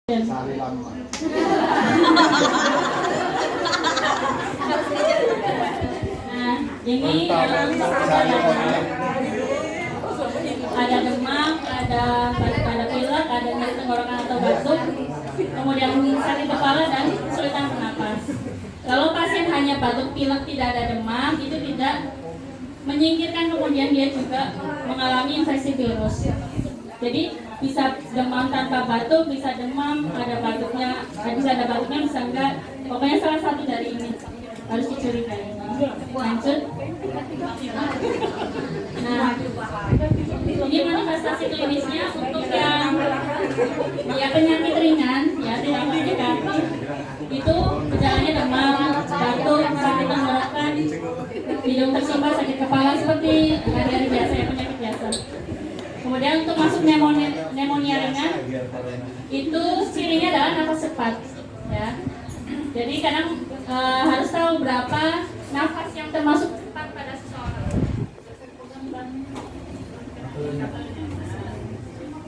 Sari lama. Nah, ini ada demam, ada pilek, ada nyeri tenggorokan atau batuk, kemudian sakit kepala dan kesulitan bernapas. Kalau pasien hanya batuk pilek tidak ada demam, itu tidak menyingkirkan kemudian dia juga mengalami infeksi virus. Jadi bisa demam tanpa batuk, bisa demam, ada batuknya, bisa enggak. Pokoknya salah satu dari ini harus dicurigai. Lanjut. Nah, ini manifestasi klinisnya untuk yang penyakit ringan, ya tidak komplikatif, itu gejalanya demam, batuk, sakit tenggorokan, hidung tersumbat, sakit kepala seperti hari-hari biasa ya, penyakit biasa. Kemudian untuk masuk pneumonia ringan, itu cirinya adalah nafas cepat, ya. Jadi kadang harus tahu berapa nafas yang termasuk cepat pada seseorang.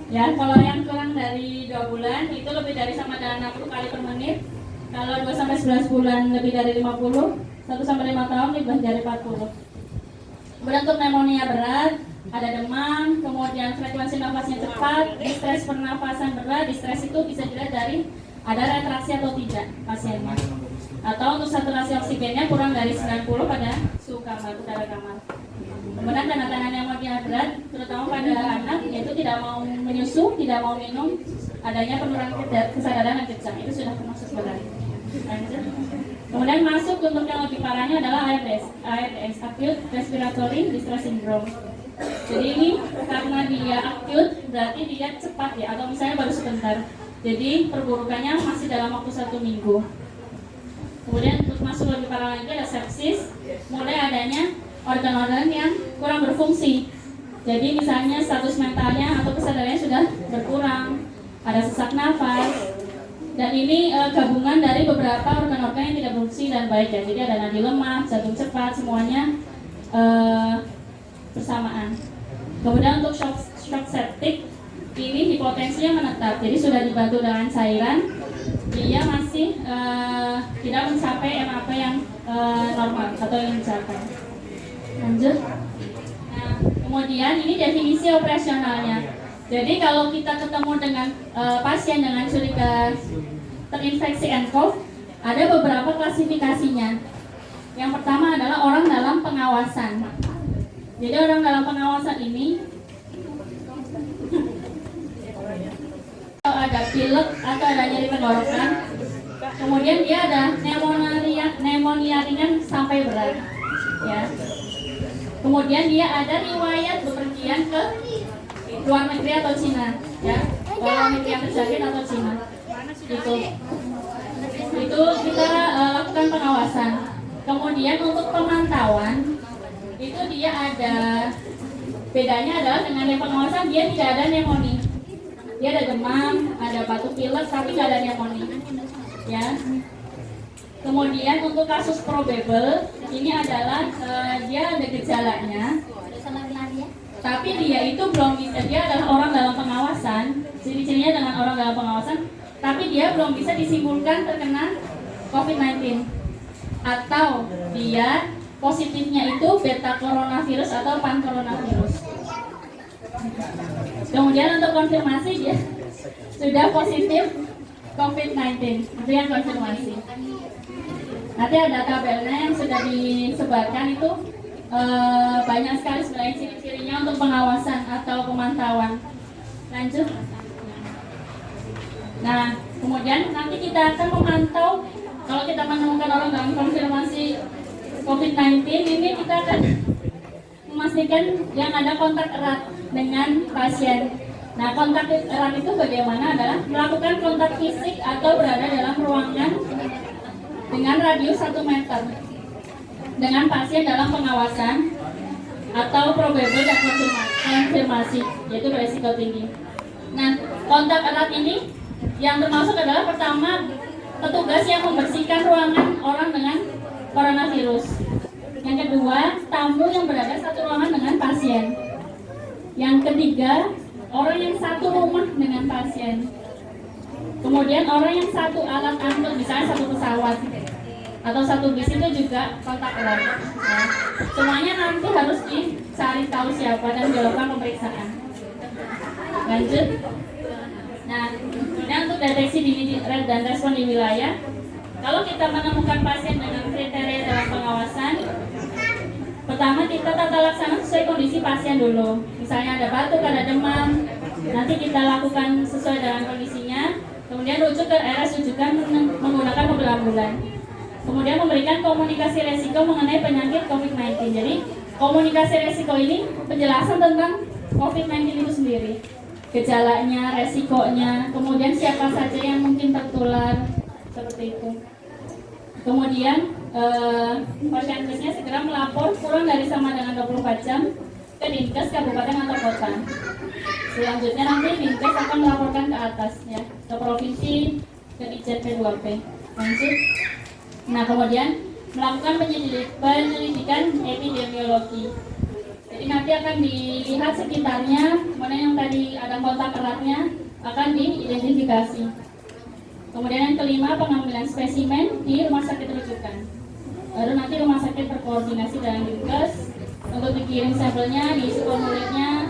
Ya, kalau yang kurang dari 2 bulan itu lebih dari sama dengan 60 kali per menit. Kalau 2-11 bulan lebih dari 50, 1-5 tahun lebih dari 40. Kemudian untuk pneumonia berat, ada demam, kemudian frekuensi nafasnya cepat, distres pernafasan berat. Distres itu bisa dilihat dari ada retraksi atau tidak pasiennya, atau untuk saturasi oksigennya kurang dari 90 pada suhu kamar, udara kamar. Kemudian tanda-tanda pneumonia berat, terutama pada anak, yaitu tidak mau menyusu, tidak mau minum, adanya penurunan kesadaran dan kejang, itu sudah termasuk berat. Lanjut. Kemudian masuk untuk yang lebih parahnya adalah ARDS, Acute Respiratory Distress Syndrome. Jadi ini karena dia acute, berarti dia cepat ya, atau misalnya baru sebentar. Jadi perburukannya masih dalam waktu 1 minggu. Kemudian untuk masuk lebih parah lagi ada sepsis, mulai adanya organ-organ yang kurang berfungsi. Jadi misalnya status mentalnya atau kesadarannya sudah berkurang, ada sesak nafas. Dan ini gabungan dari beberapa organ-organ yang tidak berfungsi dan baik ya. Jadi ada nadi lemah, jantung cepat, semuanya bersamaan. Kemudian untuk shock septic, ini hipotensinya menetap, jadi sudah dibantu dengan cairan, dia masih tidak mencapai MAP yang normal atau yang dicapai. Lanjut. Nah, kemudian ini definisi operasionalnya. Jadi kalau kita ketemu dengan pasien dengan curiga terinfeksi nCoV, ada beberapa klasifikasinya. Yang pertama adalah orang dalam pengawasan. Jadi orang dalam pengawasan ini ada pilek atau ada nyeri tenggorokan, kemudian dia ada pneumonia ringan sampai berat, ya. Kemudian dia ada riwayat bepergian ke luar negeri atau Cina, ya, luar negeri yang terjangkit atau Cina. Itu kita lakukan pengawasan. Kemudian untuk pemantauan itu dia ada bedanya adalah dengan yang pengawasan dia tidak ada pneumonia. Dia ada demam, ada batuk pilek, tapi nggak ada pneumonia, ya. Kemudian untuk kasus probable, ini adalah dia ada gejalanya, tapi dia itu belum bisa, dia adalah orang dalam pengawasan, ciri-cirinya dengan orang dalam pengawasan, tapi dia belum bisa disimpulkan terkena COVID-19, atau dia positifnya itu beta coronavirus atau pan coronavirus. Kemudian untuk konfirmasi dia sudah positif COVID-19, itu yang konfirmasi. Nanti ada tabelnya yang sudah disebarkan itu banyak sekali sebenarnya ciri-cirinya untuk pengawasan atau pemantauan. Lanjut. Nah, kemudian nanti kita akan memantau kalau kita menemukan orang dalam konfirmasi COVID-19 ini, kita akan memastikan yang ada kontak erat dengan pasien. Nah, kontak erat itu bagaimana adalah melakukan kontak fisik atau berada dalam ruangan dengan radius 1 meter dengan pasien dalam pengawasan atau probable dan konfirmasi, yaitu berisiko tinggi. Nah, kontak erat ini yang termasuk adalah pertama petugas yang membersihkan ruangan orang dengan coronavirus. Yang kedua, tamu yang berada satu ruangan dengan pasien. Yang ketiga, orang yang satu rumah dengan pasien. Kemudian orang yang satu alat angkut, misalnya satu pesawat atau satu bis itu juga kontak erat. Ya. Semuanya nanti harus dicari tahu siapa dan dilakukan pemeriksaan. Lanjut. Nah, kemudian untuk deteksi dini dan respon di wilayah, kalau kita menemukan pasien dengan kriteria dalam pengawasan, pertama kita tata laksana sesuai kondisi pasien dulu. Misalnya ada batuk, ada demam, nanti kita lakukan sesuai dengan kondisinya. Kemudian rujuk ke RS rujukan menggunakan mobil ambulan. Kemudian memberikan komunikasi resiko mengenai penyakit COVID-19. Jadi komunikasi resiko ini penjelasan tentang COVID-19 itu sendiri, gejalanya, resikonya, kemudian siapa saja yang mungkin tertular, seperti itu. Kemudian pasien-pasiennya segera melapor kurang dari sama dengan 24 jam ke Dinkes kabupaten atau kota. Selanjutnya nanti Dinkes akan melaporkan ke atas, ya, ke provinsi, ke Dijen P2P. Lanjut. Nah, kemudian melakukan penyelidikan epidemiologi. Jadi nanti akan dilihat sekitarnya, mana yang tadi ada kontak eratnya akan diidentifikasi. Kemudian yang kelima, pengambilan spesimen di rumah sakit rujukan. Baru nanti rumah sakit berkoordinasi dengan Dinkes untuk dikirim sampelnya, diisi formulirnya,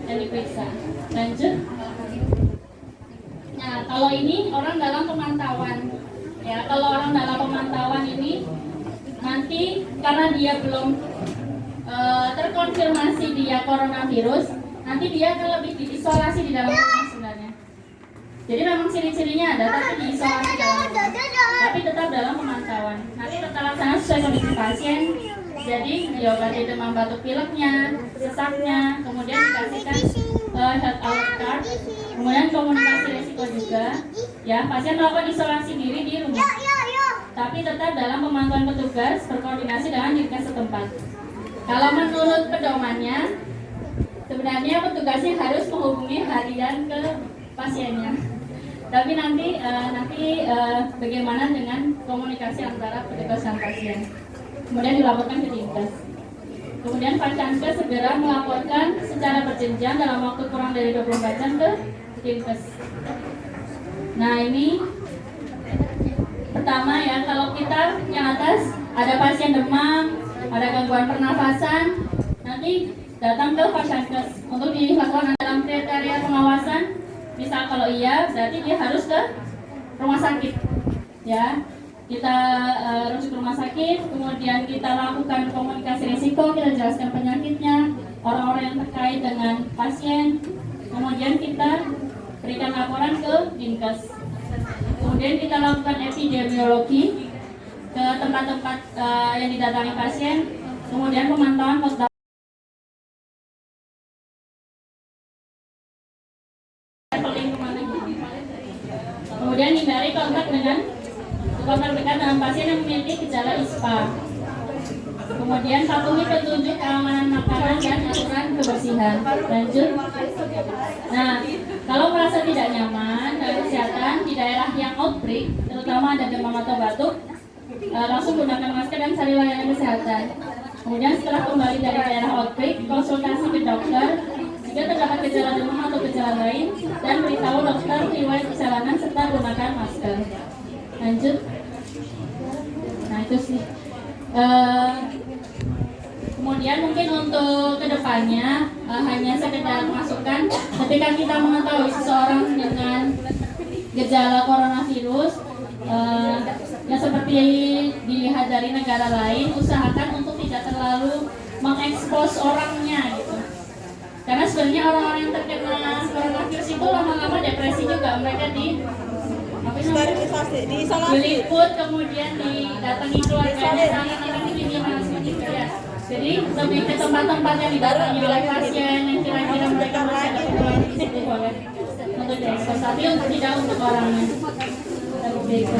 dan diperiksa. Lanjut. Nah, kalau ini orang dalam pemantauan. Ya, kalau orang dalam pemantauan ini nanti karena dia belum terkonfirmasi dia coronavirus, nanti dia akan lebih diisolasi di dalam rumah sebenarnya. Jadi memang ciri-cirinya ada, tapi diisolasi dalam rumah, tapi tetap dalam pemantauan. Nanti tetap laksana sesuai kondisi pasien. Jadi diobati demam batuk pileknya, sesaknya, kemudian dikasihkan health alert card, kemudian komunikasi resiko juga. Ya, pasien melakukan isolasi diri di rumah, tapi tetap dalam pemantauan petugas berkoordinasi dengan Dinkes setempat. Kalau menurut pedomannya, sebenarnya petugasnya harus menghubungi harian ke pasiennya. Tapi nanti bagaimana dengan komunikasi antara petugas dan pasien. Kemudian dilaporkan ke Dinkes. Kemudian Pascankes segera melaporkan secara berjenjang dalam waktu kurang dari 24 jam ke Dinkes. Nah, ini pertama ya, kalau kita yang atas ada pasien demam, ada gangguan pernafasan, nanti datang ke Pascankes untuk dilakukan dalam kriteria pengawasan. Misal kalau iya, berarti dia harus ke rumah sakit. Ya, kita rujuk ke rumah sakit, kemudian kita lakukan komunikasi risiko, kita jelaskan penyakitnya, orang-orang yang terkait dengan pasien, kemudian kita berikan laporan ke Dinkes. Kemudian kita lakukan epidemiologi ke tempat-tempat yang didatangi pasien, kemudian pemantauan kontak. Kemudian hindari kontak dekat dengan pasien yang memiliki gejala ISPA. Kemudian patuhi petunjuk keamanan makanan dan aturan kebersihan. Lanjut. Nah, kalau merasa tidak nyaman dalam kesehatan di daerah yang outbreak, terutama ada demam atau batuk, langsung gunakan masker dan cari layanan kesehatan. Kemudian setelah kembali dari daerah outbreak, konsultasi ke dokter jika terdapat gejala demam atau gejala lain, dan beritahu dokter riwayat perjalanan serta gunakan masker. Lanjut. Nah, itu sih. Kemudian mungkin untuk kedepannya hanya sekedar masukan ketika kita mengetahui seseorang dengan gejala coronavirus yang seperti dilihat dari negara lain, usahakan untuk tidak terlalu mengekspos orangnya gitu. Karena sebenarnya orang-orang yang terkena coronavirus itu lama-lama depresi juga, mereka diliput, kemudian didatangi keluarganya, nanti diminasi gitu ya. Jadi lebih ke tempat-tempat yang didatangi oleh pasien yang kira-kira mereka masih ada keperluan di situ boleh untuk diekspos, tapi tidak untuk orangnya. Seperti itu.